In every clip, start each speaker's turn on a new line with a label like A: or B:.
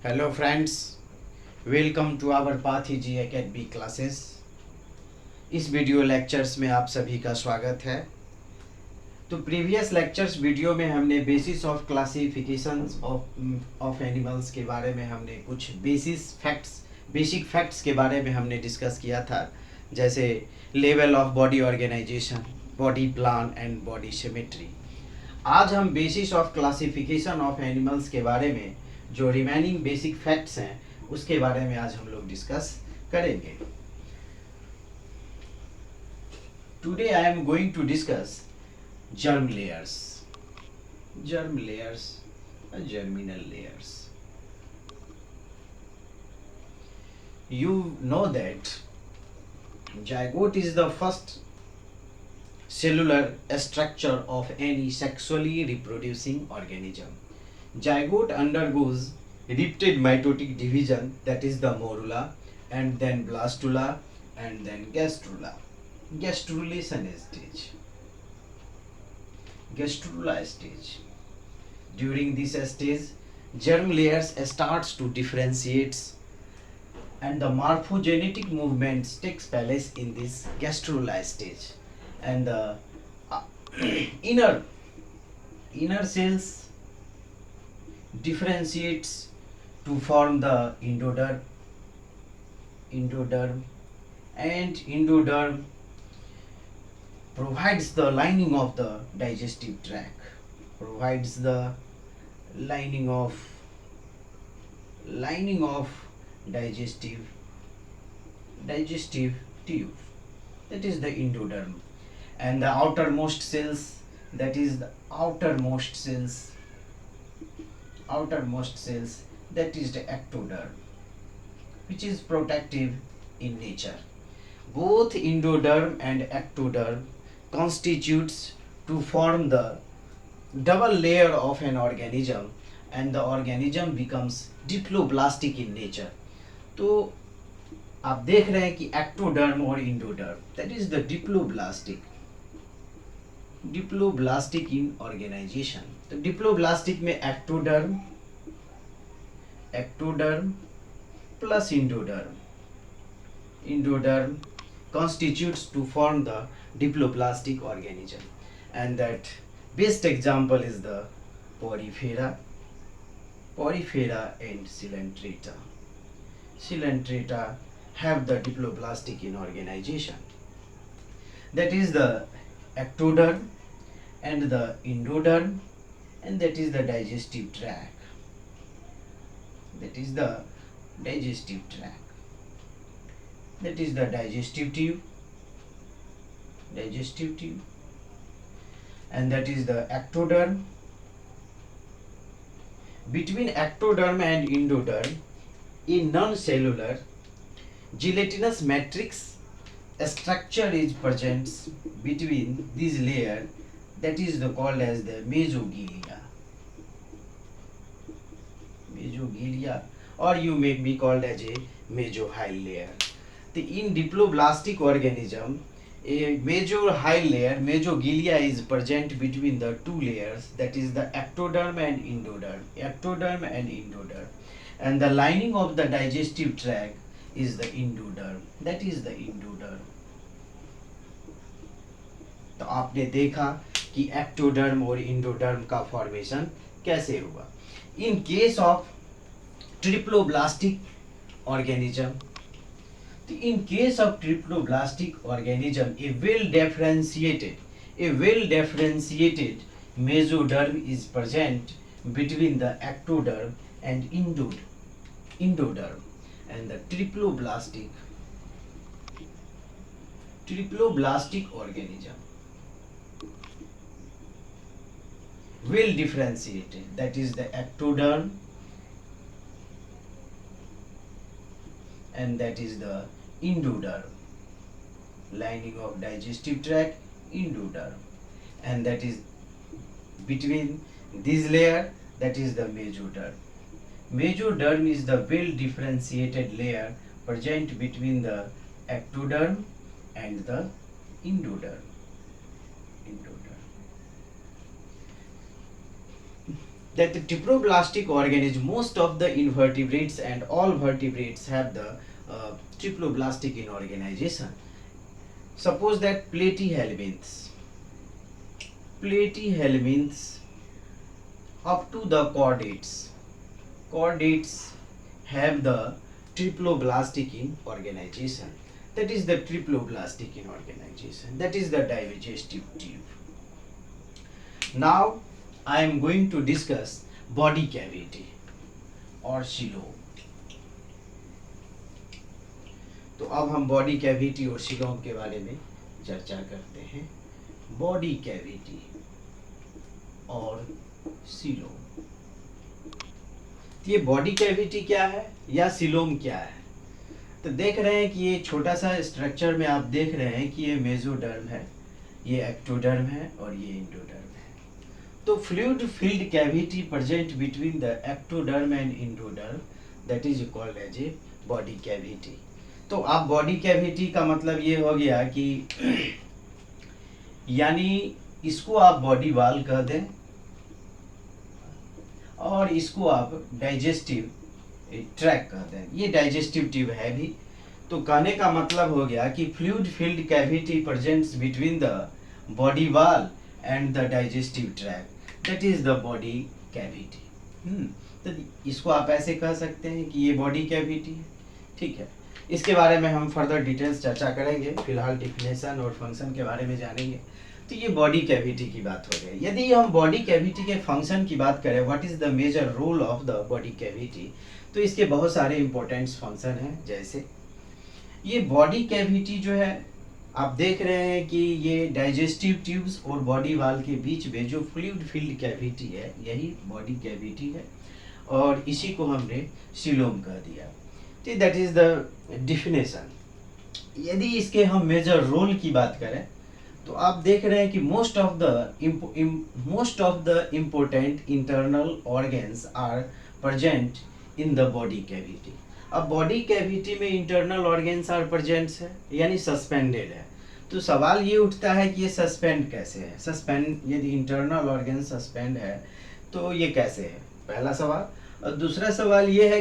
A: Hello friends, welcome to our Pathiji academy classes. इस video lectures में आप सभी का स्वागत है। तो प्रीवियस लेक्चर्स वीडियो में हमने basis of classifications of animals के बारे में हमने कुछ बेसिक फैक्ट्स के बारे में हमने डिस्कस किया था, जैसे level of body organisation, body plan and body symmetry. आज हम basis of classification of animals के बारे में जो रिमेनिंग बेसिक फैक्ट्स हैं उसके बारे में आज हम लोग डिस्कस करेंगे। Today I am going to discuss germ layers, germinal layers. You know that zygote is the first cellular structure of any sexually reproducing organism. Zygote undergoes repeated mitotic division, that is the morula, and then blastula, and then gastrula. Gastrulation stage. Gastrula stage. During this stage, germ layers starts to differentiate, and the morphogenetic movements takes place in this gastrula stage, and the uh, inner cells differentiates to form the endoderm, and endoderm provides the lining of the digestive tract, provides the lining of digestive tube, that is the endoderm, and the outermost cells, that is the outermost cells, that is the ectoderm, which is protective in nature. Both endoderm and ectoderm constitutes to form the double layer of an organism, and the organism becomes diploblastic in nature. तो आप देख रहे हैं कि ectoderm और endoderm, that is the diploblastic in organisation. तो diploblastic में ectoderm plus endoderm constitutes to form the diploblastic organism, and that best example is the porifera and coelenterata have the diploblastic in organization, that is the ectoderm and the endoderm, and that is the digestive tract, that is the digestive tube, and that is the ectoderm. Between ectoderm and endoderm, a non-cellular gelatinous matrix structure is present between these layers, that is called as the mesogilia, or you may be called as a mesohyl layer. In diploblastic organism, a mesohyl layer, mesogilia, is present between the two layers, that is the ectoderm and endoderm, and the lining of the digestive tract is the endoderm, that is the endoderm. तो आपने देखा कि ectoderm और endoderm का formation कैसे हुआ। इन case of triploblastic organism, in case of triploblastic organism, a well differentiated mesoderm is present between the ectoderm and endoderm, and the triploblastic organism well differentiated, that is the ectoderm, and that is the endoderm, lining of digestive tract, endoderm, and that is between this layer, that is the mesoderm. Mesoderm is the well differentiated layer present between the ectoderm and the endoderm. that the triploblastic organism, most of the invertebrates and all vertebrates have the triploblastic in organization. Suppose that platyhelminths up to the chordates have the triploblastic in organization. That is the triploblastic in organization. That is the digestive tube. Now I am going to discuss body cavity और coelom. तो अब हम body cavity और coelom के बारे में चर्चा करते हैं. बॉडी कैविटी और सीलोम. ये बॉडी कैविटी क्या है या सीलोम क्या है? तो देख रहे हैं कि ये छोटा सा स्ट्रक्चर में आप देख रहे हैं कि ये मेसोडर्म है, ये एक्टोडर्म है और ये इंडोडर्म है. तो fluid filled cavity present between the ectoderm and endoderm, that is called as a body cavity. तो आप बॉडी कैविटी का मतलब ये हो गया कि यानी इसको आप बॉडी वाल कह दें और इसको आप डाइजेस्टिव ट्रैक कह दें. ये डाइजेस्टिव ट्यूब है भी. तो कहने का मतलब हो गया कि fluid filled cavity presents between the body wall and the digestive track, that is the body cavity. तो इसको आप ऐसे कह सकते हैं कि ये बॉडी कैविटी है. ठीक है, इसके बारे में हम फर्दर डिटेल्स चर्चा करेंगे. फिलहाल डिफिनेशन और फंक्शन के बारे में जानेंगे. तो ये बॉडी कैविटी की बात हो गई. यदि हम बॉडी कैविटी के फंक्शन की बात करें, what is the major role of the body cavity, तो इसके बहुत सारे इंपॉर्टेंट फंक्शन हैं. जैसे ये बॉडी कैविटी जो है, आप देख रहे हैं कि ये डाइजेस्टिव ट्यूब्स और बॉडी वाल के बीच में जो फ्लूइड फिल्ड कैविटी है, यही बॉडी कैविटी है और इसी को हमने सीलोम कह दिया. तो दैट इज द डिफिनेशन. यदि इसके हम मेजर रोल की बात करें तो आप देख रहे हैं कि most of the important internal organs are present in the body cavity. अब बॉडी कैविटी में इंटरनल ऑर्गन्स आर प्रेजेंट है यानी सस्पेंडेड है. तो सवाल ये उठता है कि ये सस्पेंड कैसे है. सस्पेंड, यदि इंटरनल ऑर्गन सस्पेंड है तो ये कैसे है, पहला सवाल. और दूसरा सवाल ये है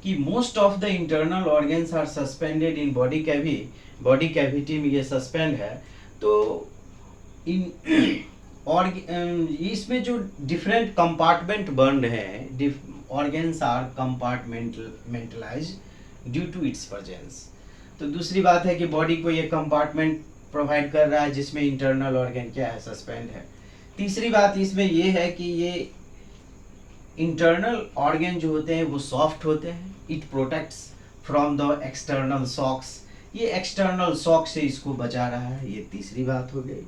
A: कि most of the internal organs are suspended in body cavity में ये सस्पेंड है. तो इसमें जो डिफरेंट कंपार्टमेंट बन रहे हैं, organs are compartmentalised due to its presence. तो दूसरी बात है कि बॉडी को ये कंपार्टमेंट प्रोवाइड कर रहा है जिसमें इंटरनल ऑर्गन क्या है, सस्पेंड है. तीसरी बात इसमें ये है कि ये इंटरनल ऑर्गन जो होते हैं वो सॉफ्ट होते हैं. It protects from the external shocks. ये एक्सटर्नल शॉक से इसको बचा रहा है. ये तीसरी बात हो गई.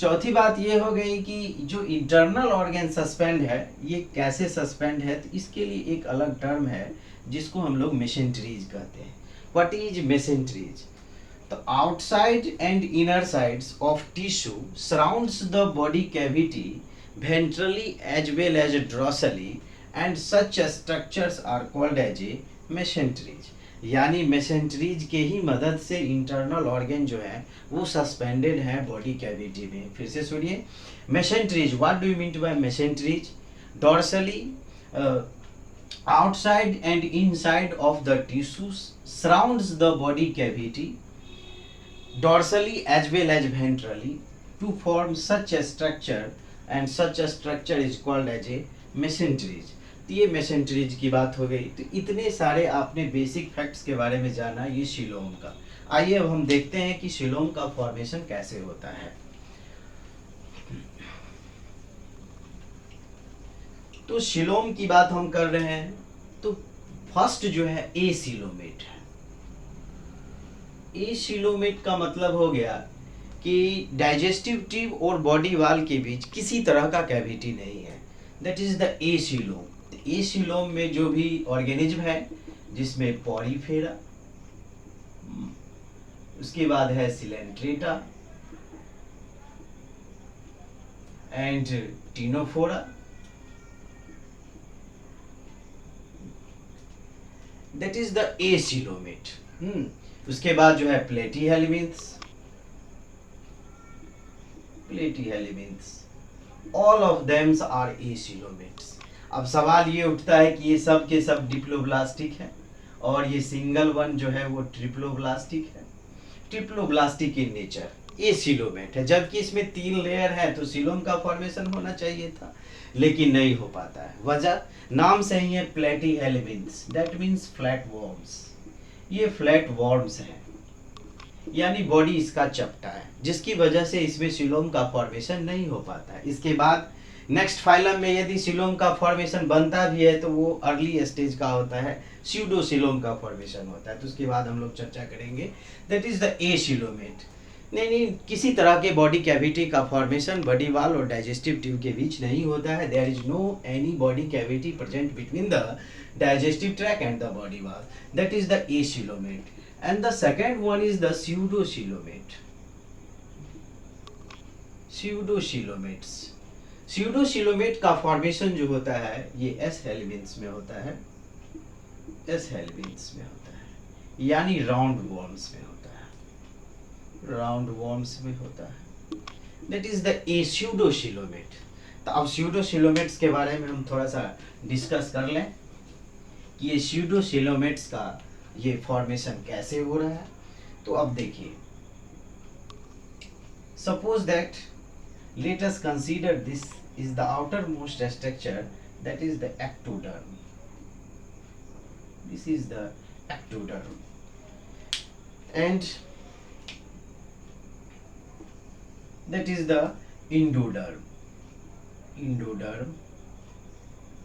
A: चौथी बात ये हो गई कि जो इंटरनल ऑर्गन सस्पेंड है, ये कैसे सस्पेंड है, तो इसके लिए एक अलग टर्म है जिसको हम लोग मेसेंट्रीज कहते हैं. What is mesenteries? तो outside and inner sides of tissue surrounds the body cavity ventrally as well as dorsally and such structures are called as a mesenteries. यानी मेसेंट्रीज के ही मदद से इंटरनल ऑर्गन जो है वो सस्पेंडेड है बॉडी कैविटी में. फिर से सुनिए, mesenteries, what do you mean by mesenteries? Dorsally, outside and inside of the tissues surrounds the body cavity dorsally as well as ventrally to form such a structure, and such a structure is called as a mesenteries. तो ये मेसेंट्रीज की बात हो गई. तो इतने सारे आपने बेसिक फैक्ट्स के बारे में जाना ये सीलोम का. आइए अब हम देखते हैं कि सीलोम का फॉर्मेशन कैसे होता है. तो सीलोम की बात हम कर रहे हैं. तो फर्स्ट जो है ए सीलोमेट है. ए सीलोमेट का मतलब हो गया कि डाइजेस्टिव ट्यूब और बॉडी वाल के बीच किसी तरह का कैविटी नहीं है. That is the A coelom. A coelom में जो भी ऑर्गेनिज्म है, जिसमें पॉलीफेरा, उसके बाद है Coelenterata and Ctenophora, that is the A coelomate. उसके बाद जो है प्लेटीहेल्मिन्थ्स ऑल ऑफ देम्स आर एसिलोमेट्स। अब सवाल ये उठता है कि ये सब के सब डिप्लोब्लास्टिक है और ये सिंगल वन जो है वो ट्रिप्लोब्लास्टिक है। ट्रिप्लोब्लास्टिक इन नेचर एसिलोमेट है, जबकि इसमें 3 लेयर है तो सिलोम का फॉर्मेशन होना चाहिए था, लेकिन नहीं हो पाता है। वजह नाम से ही है प्लेटीहेल्मिन्थ्स, दैट मीन्स फ्लैट वॉर्म्स। ये फ्लैट वॉर्म्स हैं, यानी बॉडी इसका चपटा है, जिसकी वजह से इसमें सिलोम का फॉर्मेशन नहीं हो पाता है। इसके बाद नेक्स्ट फाइलम में यदि सिलोम का फॉर्मेशन बनता भी है तो वो अर्ली स्टेज का होता है, स्यूडोसिलोम का फॉर्मेशन होता है। तो उसके बाद हम लोग चर्चा करेंगे, दैट इज द एसिलोमेट। नहीं, किसी तरह के बॉडी कैविटी का फॉर्मेशन बॉडी वाल और डाइजेस्टिव ट्यूब के बीच नहीं होता है। There is no any body cavity present between the digestive tract and the body wall, that is the acoelomate, and the second one is the pseudocoelomate. pseudocoelomate का formation जो होता है ये एस हेल्विन्स में होता है, यानी राउंड वॉर्म्स में होता है, that is the pseudocoelomate। तो अब pseudocoelomates के बारे में हम थोड़ा सा डिस्कस कर लें कि ये स्यूडोसिलोमेट्स का ये फॉर्मेशन कैसे हो रहा है। तो अब देखिए, suppose that let us consider this is the outer most structure, that is the ectoderm. This is the ectoderm and that is the endoderm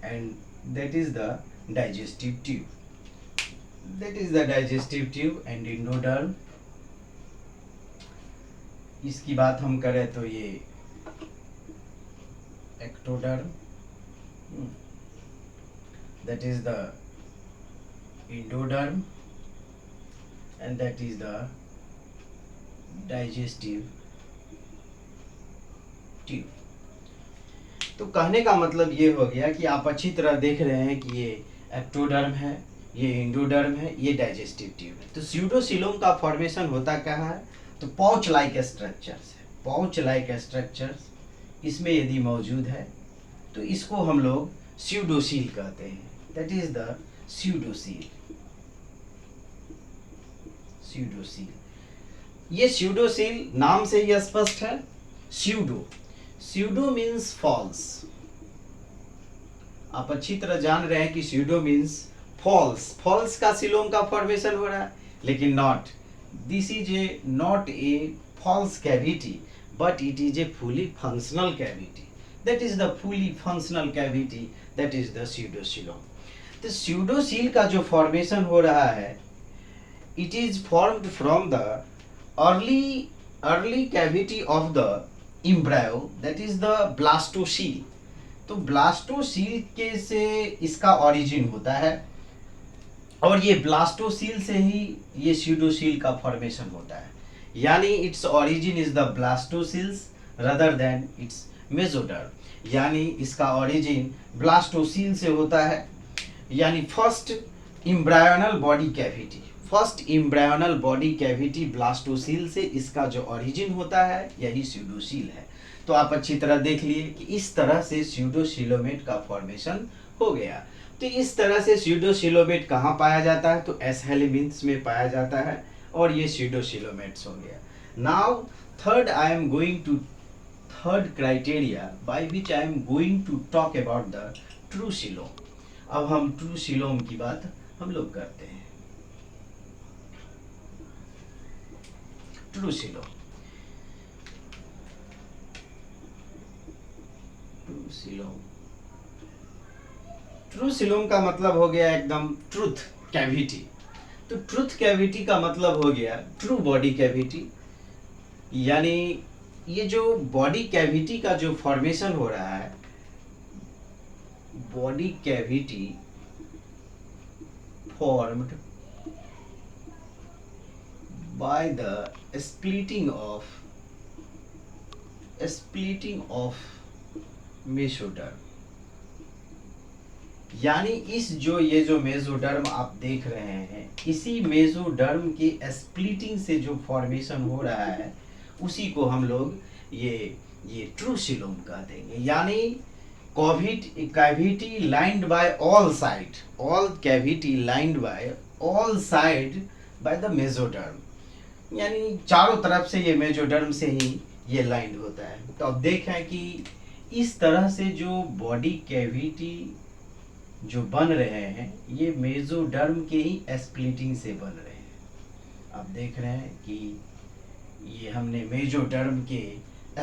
A: and that is the digestive tube and endoderm। इसकी बात हम करें तो ये ectoderm, that is the endoderm and that is the digestive tube। तो कहने का मतलब ये हो गया कि आप अच्छी तरह देख रहे हैं कि ये एक्टोडर्म है, ये इंडोडर्म है, ये डाइजेस्टिव ट्यूब है। तो स्यूडोसिलोम का फॉर्मेशन होता कहाँ है, तो पाउच लाइक स्ट्रक्चर्स है। पाउच लाइक स्ट्रक्चर्स इसमें यदि मौजूद है तो इसको हम लोग स्यूडोसील कहते हैं, दैट इज द स्यूडोसील। ये स्यूडोसील नाम से ही स्पष्ट है। Pseudo means false. आप अच्छी तरह जान रहे हैं कि स्यूडो मीन्स फॉल्स का सिलोम का फॉर्मेशन हो रहा है, लेकिन not, this is a not a false cavity but it is a fully functional cavity, that is the fully functional cavity, that is the pseudocoelom. तो स्यूडोसील का जो formation हो रहा है, it is formed from the early cavity of the embryo, that is the blastocoel. तो blastocoel के से इसका ओरिजिन होता है और ये ब्लास्टोसील से ही ये स्यूडोसील का फॉर्मेशन होता है, यानी its origin is the blastocoels rather than its mesoderm, यानी इसका ओरिजिन ब्लास्टोसील से होता है। यानी first embryonal body cavity blastocoel से इसका जो ओरिजिन होता है यही स्यूडोसील है। तो आप अच्छी तरह देख लिए कि इस तरह से स्यूडोसिलोमेट का फॉर्मेशन हो गया। तो इस तरह से स्यूडोसिलोमेट कहाँ पाया जाता है, तो एस हेल्मिन्थ्स में पाया जाता है और ये स्यूडोसिलोमेट्स हो गया। Now third criteria by which I am going to talk about the true coelom. अब हम ट्रू सिलोम की बात हम लोग करते हैं। ट्रू सिलोम का मतलब हो गया एकदम ट्रूथ कैविटी। तो ट्रूथ कैविटी का मतलब हो गया ट्रू बॉडी कैविटी, यानी ये जो बॉडी कैविटी का जो फॉर्मेशन हो रहा है, body cavity formed by the splitting of mesoderm, यानी ये जो मेसोडर्म आप देख रहे हैं, इसी मेसोडर्म के स्प्लिटिंग से जो फॉर्मेशन हो रहा है उसी को हम लोग ये ये ट्रू सीलोम कह देंगे। यानी cavity lined by all side, all cavity lined by all side by the mesoderm, यानी चारों तरफ से ये मेसोडर्म से ही ये लाइंड होता है। तो अब देखें कि इस तरह से जो बॉडी कैविटी जो बन रहे हैं ये मेसोडर्म के ही स्प्लिटिंग से बन रहे हैं। अब देख रहे हैं कि ये हमने मेसोडर्म के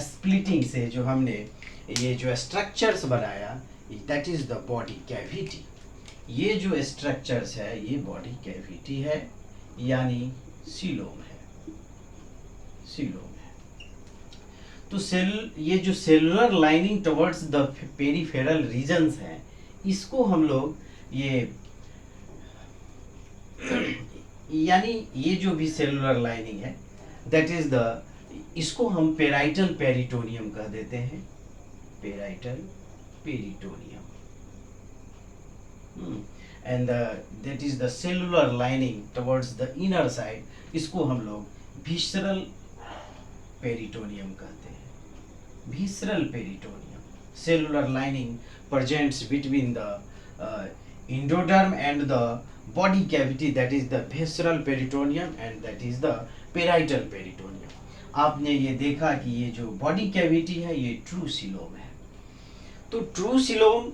A: स्प्लिटिंग से जो हमने ये जो स्ट्रक्चर्स बनाया, that is the body cavity. ये जो स्ट्रक्चर्स है ये बॉडी कैविटी है, यानी सीलोम है, सीलोम है। तो ये जो cellular lining towards the peripheral regions हैं, इसको हम लोग ये यानी ये जो भी सेलुलर लाइनिंग है दैट इज द, इसको हम पेराइटल पेरिटोनियम कह देते हैं, parietal peritoneum. And that is the cellular lining towards the inner side, इसको हम लोग विसरल पेरिटोनियम कहते हैं, visceral peritoneum. Cellular lining presents between the endoderm and the body cavity, that is the visceral peritoneum and that is the parietal peritoneum। आपने ये देखा कि ये जो बॉडी कैविटी है ये ट्रू सीलोम है। तो true coelom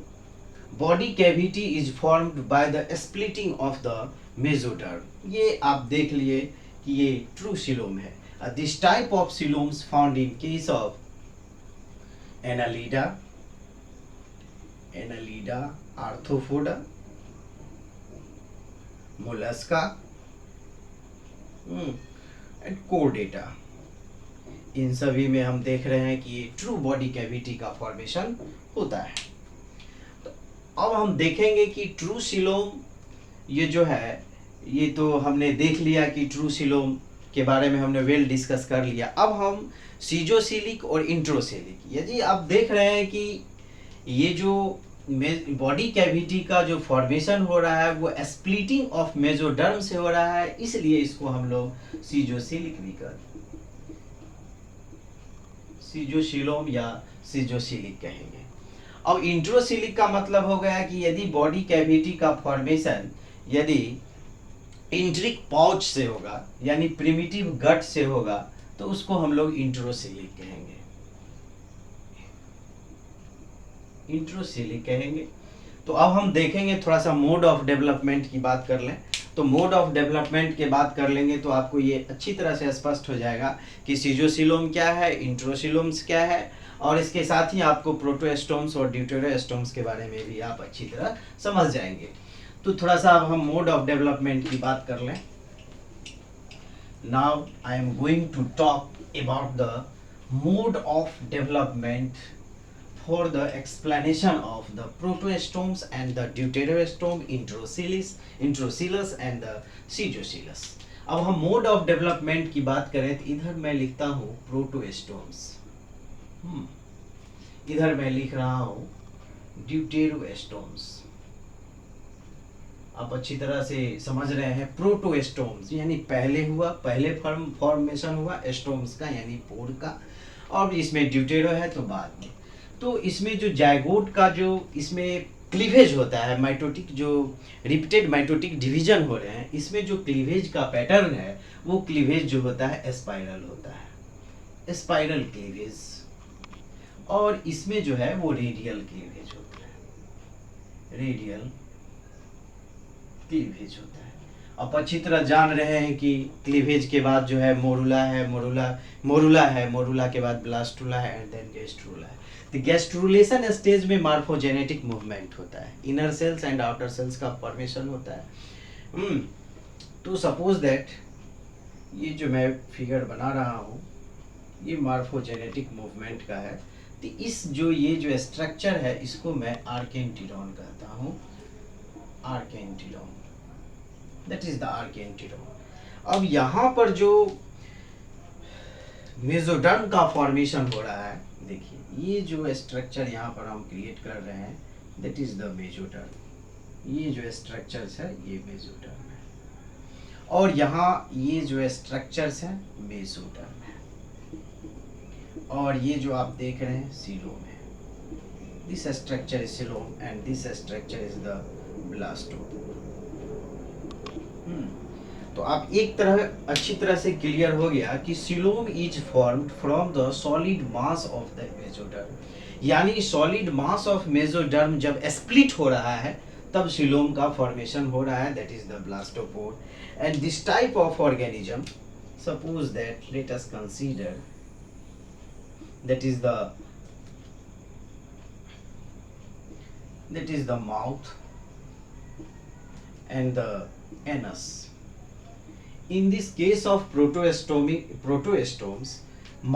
A: body cavity is formed by the splitting of the mesoderm. ये आप देख लिए कि ये ट्रू सीलोम है। This type of coeloms found in case of Annelida, Annelida, Arthropoda, Mollusca and Chordata. इन सभी में हम देख रहे हैं कि ये ट्रू बॉडी कैविटी का फॉर्मेशन होता है। तो अब हम देखेंगे कि ट्रू सीलोम ये जो है, ये तो हमने देख लिया कि ट्रू सीलोम के बारे में हमने वेल डिस्कस कर लिया। अब हम सीजोसिलिक और इंट्रोसिलिक, यदि आप देख रहे हैं कि ये जो बॉडी कैविटी का जो फॉर्मेशन हो रहा है वो स्प्लिटिंग ऑफ मेसोडर्म से हो रहा है, इसलिए इसको हम लोग सीजोसिलिक भी कहते हैं, सीजोसिलोम या सीजोसिलिक कहेंगे। अब इंट्रोसिलिक का मतलब हो गया कि यदि बॉडी कैविटी का फॉर्मेशन यदि इंट्रिक पाउच से होगा, यानी प्रिमिटिव गट से होगा, तो उसको हम लोग इंट्रोसिलिक कहेंगे, इंट्रोसिलिक कहेंगे। तो अब हम देखेंगे थोड़ा सा मोड ऑफ डेवलपमेंट की बात कर लें। तो मोड ऑफ डेवलपमेंट की बात कर लेंगे तो आपको ये अच्छी तरह से स्पष्ट हो जाएगा कि सीजोसिलोम क्या है, इंट्रोसिलोम्स क्या है, और इसके साथ ही आपको प्रोटोएस्टोम्स और ड्यूटेरोएस्टोम्स के बारे में भी आप अच्छी तरह समझ जाएंगे। तो थोड़ा सा अब हम मोड ऑफ डेवलपमेंट की बात कर लें। Now I am going to talk about the mode of development for the explanation of the protostomes and the deuterostome, introcellus and the caecocoelus। अब हम मोड ऑफ डेवलपमेंट की बात करें तो इधर मैं लिखता हूँ प्रोटोस्टोम्स, इधर मैं लिख रहा हूँ ड्यूटेरोस्टोम्स। आप अच्छी तरह से समझ रहे हैं, प्रोटोस्टोम्स यानी पहले हुआ, पहले फॉर्मेशन हुआ स्टोम्स का यानी पोर का, और इसमें ड्यूटेरो है तो बाद में। तो इसमें जो जायगोट का जो इसमें क्लीवेज होता है, माइटोटिक जो रिपीटेड माइटोटिक डिवीजन हो रहे हैं, इसमें जो क्लीवेज का पैटर्न है वो क्लीवेज जो होता है स्पाइरल होता है, स्पाइरल क्लीवेज, और इसमें जो है वो रेडियल क्लीवेज होता है, रेडियल क्लीवेज होता है। आप अच्छी तरह जान रहे हैं कि क्लीवेज के बाद जो है मोरुला है, मोरुला के बाद ब्लास्टुला है एंड देन गैस्ट्रुला है। तो गैस्ट्रुलेशन स्टेज में मार्फोजेनेटिक मूवमेंट होता है, inner cells and outer cells का फॉर्मेशन होता है। तो सपोज दैट ये जो मैं फिगर बना रहा हूँ ये मार्फोजेनेटिक मूवमेंट का है। तो इस जो ये जो स्ट्रक्चर है इसको मैं आर्केंटिरॉन कहता हूँ, आर्केंटिरॉन, दैट इज द आर्केंटिरॉन। अब यहाँ पर जो मेसोडर्म का फॉर्मेशन हो रहा है, देखिए ये जो स्ट्रक्चर यहाँ पर हम क्रिएट कर रहे हैं दैट इज द मेसोडर्म। ये जो स्ट्रक्चर्स है ये मेसोडर्म है, और यहाँ ये जो स्ट्रक्चर्स है मेसोडर्म है, और ये जो आप देख रहे हैं सीलोम है। This structure is coelom and this structure is the blastopore. तो आप एक तरह अच्छी तरह से क्लियर हो गया कि coelom is formed from the solid mass of the mesoderm, यानी सॉलिड मास ऑफ मेसोडर्म जब स्प्लिट हो रहा है तब सीलोम का फॉर्मेशन हो रहा है, that is the blastopore. And this type of organism, suppose that let us consider that is the mouth and the anus. In this case of protostomes,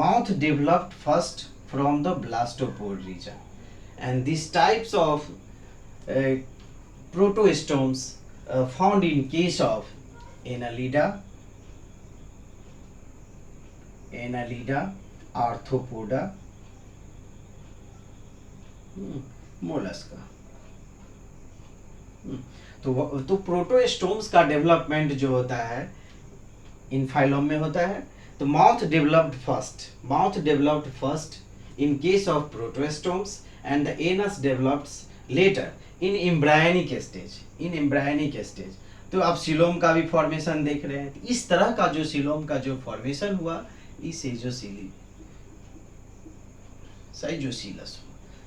A: mouth developed first from the blastopore region, and these types of protostomes found in case of Annelida, arthropoda, mollusca. तो protostomes का development जो होता है इन phylum में होता है। तो mouth developed first in case of protostomes and the anus developed later in embryonic stage. तो आप सीलोम का भी फॉर्मेशन देख रहे हैं। इस तरह का जो सीलोम का जो फॉर्मेशन हुआ इस साइजोसीलस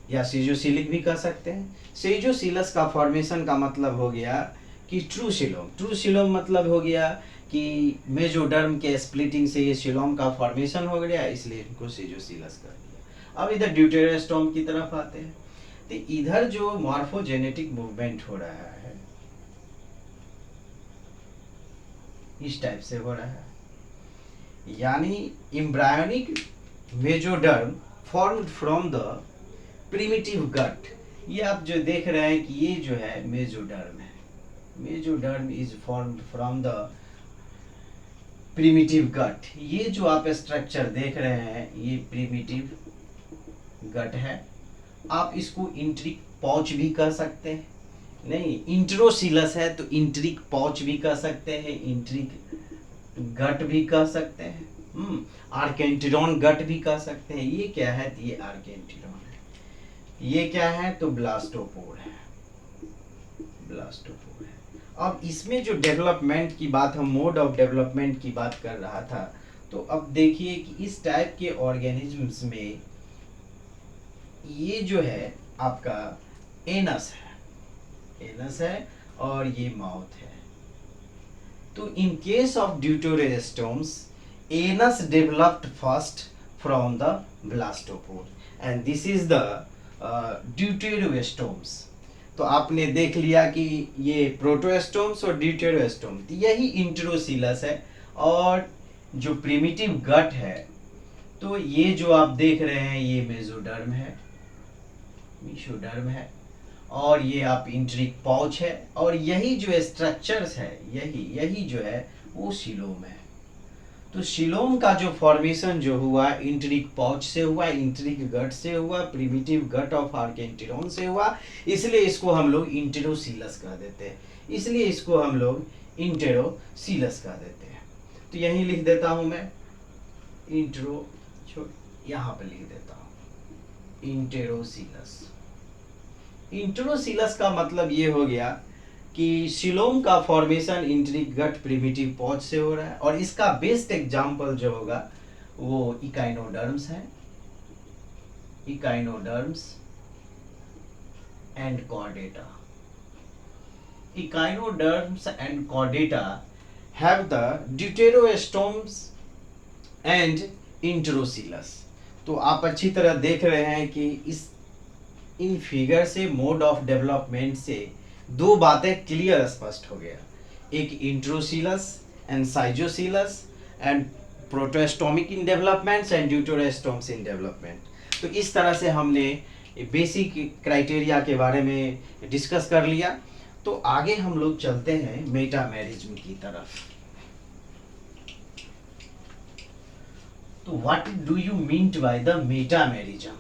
A: या सीजोसीलिक भी कह सकते हैं। सेजोसीलस का फॉर्मेशन का मतलब हो गया कि ट्रू सीलोम मतलब हो गया कि मेसोडर्म के स्प्लिटिंग से ये सीलोम का फॉर्मेशन हो गया, इसलिए इनको सेजोसीलस कर दिया। अब इधर ड्यूटेरोस्टोम की तरफ आते हैं। तो इधर जो मॉर्फोजेनेटिक मूवमेंट हो रहा है इस टाइप से हो रहा है, यानी embryonic mesoderm formed from the primitive gut. ये आप जो देख रहे हैं कि ये जो है मेसोडर्म है। Mesoderm is formed from the primitive gut. ये जो आप स्ट्रक्चर देख रहे हैं ये प्रिमिटिव गट है। आप इसको इंट्रिक पाउच भी कह सकते हैं, नहीं इंट्रोसीलस है तो इंट्रिक पाउच भी कह सकते हैं, इंट्रिक गट भी कह सकते हैं, आर्केंटिरॉन गट भी कह सकते हैं। ये क्या है? तो ये आर्केंटिरॉन है। ये क्या है? तो ब्लास्टोपोर है। अब इसमें जो डेवलपमेंट की बात, हम मोड ऑफ डेवलपमेंट की बात कर रहा था, तो अब देखिए कि इस टाइप के ऑर्गेनिजम्स में ये जो है आपका एनस है और ये माउथ है। तो इन case of deuterostomes anus developed first from the blastopore and this is the deuterostomes। तो आपने देख लिया कि ये प्रोटोस्टोम्स और ड्यूटेरोस्टोम यही इंट्रोसीलस है। और जो प्रिमिटिव गट है तो ये जो आप देख रहे हैं ये मेसोडर्म है और ये आप इंट्रिक पाउच है और यही जो स्ट्रक्चर्स है यही जो है वो सीलोम है। तो सीलोम का जो फॉर्मेशन जो हुआ इंट्रिक पाउच से हुआ, इंट्रिक गट से हुआ, प्रिमिटिव गट ऑफ आर्केंटिरॉन से हुआ, इसलिए इसको हम लोग इंटेरोसीलस कह देते हैं। तो यहीं लिख देता हूं मैं यहाँ पे लिख देता हूं इंटेरोसीलस का मतलब ये हो गया कि सीलोम का फॉर्मेशन इंट्रिक गट प्रिमिटिव पाउच से हो रहा है और इसका बेस्ट एग्जांपल जो होगा वो इकाइनोडर्म्स है। Echinoderms and Chordata. Echinoderms and Chordata have the deuterostomes and enterocoelous. तो आप अच्छी तरह देख रहे हैं कि इन फिगर से मोड ऑफ डेवलपमेंट से दो बातें क्लियर स्पष्ट हो गया, एक enterocoelous and schizocoelous and protostomic in developments and deuterostomes in development. तो इस तरह से हमने बेसिक क्राइटेरिया के बारे में डिस्कस कर लिया। तो आगे हम लोग चलते हैं मेटामेरिज्म की तरफ। तो what do you mean by the metamerism?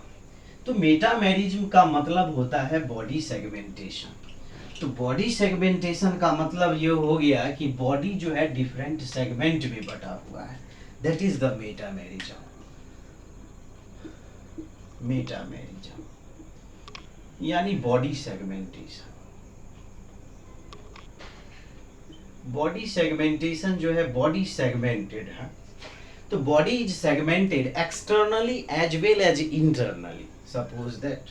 A: तो मेटामेरिज्म का मतलब होता है बॉडी सेगमेंटेशन। तो बॉडी सेगमेंटेशन का मतलब ये हो गया कि बॉडी जो है डिफरेंट सेगमेंट में बटा हुआ है, that is the metamerism. Metamerism, यानी बॉडी सेगमेंटेशन। बॉडी सेगमेंटेशन जो है, बॉडी सेगमेंटेड है, तो body is segmented externally as well as internally. Suppose that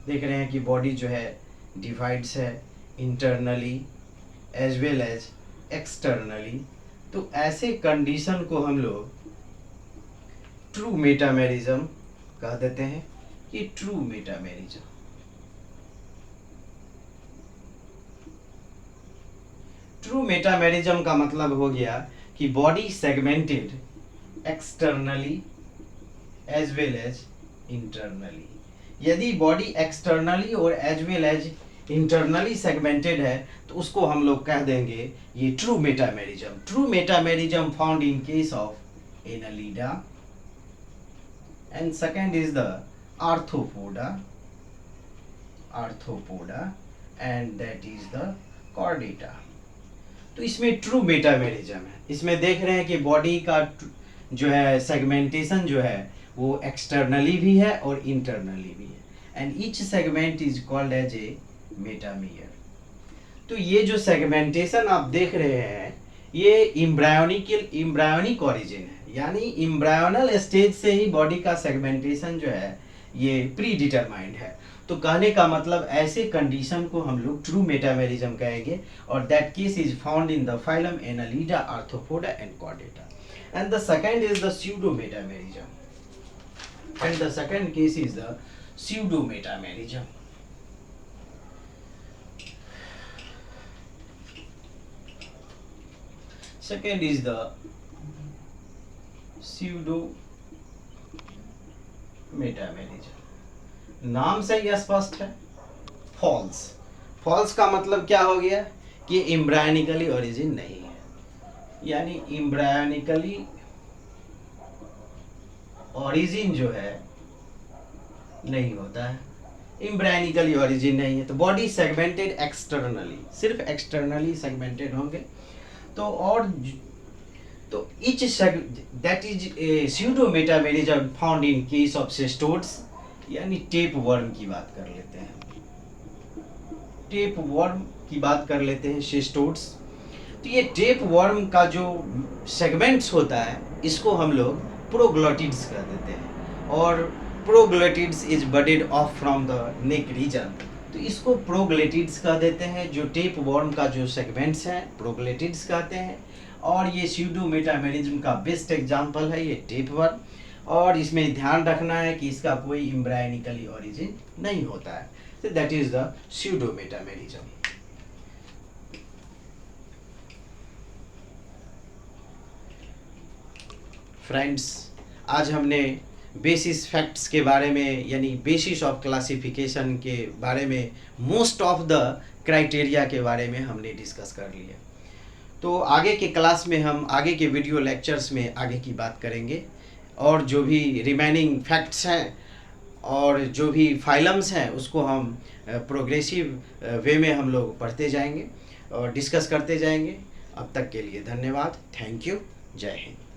A: देख रहे हैं कि बॉडी जो है डिवाइड्स है internally as well as externally, तो ऐसे कंडीशन को हम लोग ट्रू मेटामेरिज्म कह देते हैं। ये ट्रू मेटामेरिज्म। ट्रू मेटामेरिज्म का मतलब हो गया कि body segmented externally as well as internally. यदि बॉडी एक्सटर्नली और as well as internally segmented है तो उसको हम लोग कह देंगे ये true metamerism. True metamerism found in case of annelida, and second is the arthropoda, and that is the chordata. तो इसमें ट्रू मेटामेरिज्म है। इसमें देख रहे हैं कि बॉडी का जो है सेगमेंटेशन जो है वो एक्सटर्नली भी है और इंटरनली भी है, and each segment is called as a metamere. तो ये जो सेगमेंटेशन आप देख रहे हैं ये इम्ब्रायोनिक ओरिजिन है, यानी इम्ब्रायोनल स्टेज से ही बॉडी का सेगमेंटेशन जो है ये प्री डिटरमाइंड है। तो कहने का मतलब ऐसे कंडीशन को हम लोग ट्रू मेटामेरिज्म कहेंगे, और that case is found in the phylum Annelida, arthropoda and Chordata. And the second is the pseudo metamerism, and the second case is the pseudo-metamerism. Second is the pseudo-metamerism. नाम से ही स्पष्ट है, false. False का मतलब क्या हो गया कि एम्ब्रायोनिकली ओरिजिन नहीं है, यानी एम्ब्रायोनिकली ओरिजिन जो है नहीं होता है, एम्ब्रायोनिकली ओरिजिन नहीं है। तो बॉडी सेगमेंटेड एक्सटर्नली, सिर्फ एक्सटर्नली सेगमेंटेड होंगे। तो और तो each that is a pseudo metamerism found in case of cestodes, यानी टेप वर्म की बात कर लेते हैं, टेप वर्म की बात कर लेते हैं, सिस्टोड्स। तो ये टेप वर्म का जो सेगमेंट्स होता है इसको हम लोग प्रोग्लोटिड्स कह देते हैं, और proglottids is budded of from the neck region. तो इसको प्रोग्लोटिड्स कह देते हैं। जो टेप वर्म का जो सेगमेंट्स हैं प्रोग्लोटिड्स कहते हैं, और ये स्यूडो मेटामेरिज्म का बेस्ट एग्जांपल है ये टेप वर्म। और इसमें ध्यान रखना है कि इसका कोई एम्ब्रायोनिकली ओरिजिन नहीं होता है। तो that is the pseudo metamerism. Friends, आज हमने बेसिस फैक्ट्स के बारे में, यानी बेसिस ऑफ क्लासिफिकेशन के बारे में, मोस्ट ऑफ द क्राइटेरिया के बारे में हमने डिस्कस कर लिया। तो आगे के क्लास में हम आगे के वीडियो लेक्चर्स में आगे की बात करेंगे, और जो भी रिमेनिंग फैक्ट्स हैं और जो भी फाइलम्स हैं उसको हम प्रोग्रेसिव वे में हम लोग पढ़ते जाएंगे और डिस्कस करते जाएंगे। अब तक के लिए धन्यवाद। Thank you. जय हिंद।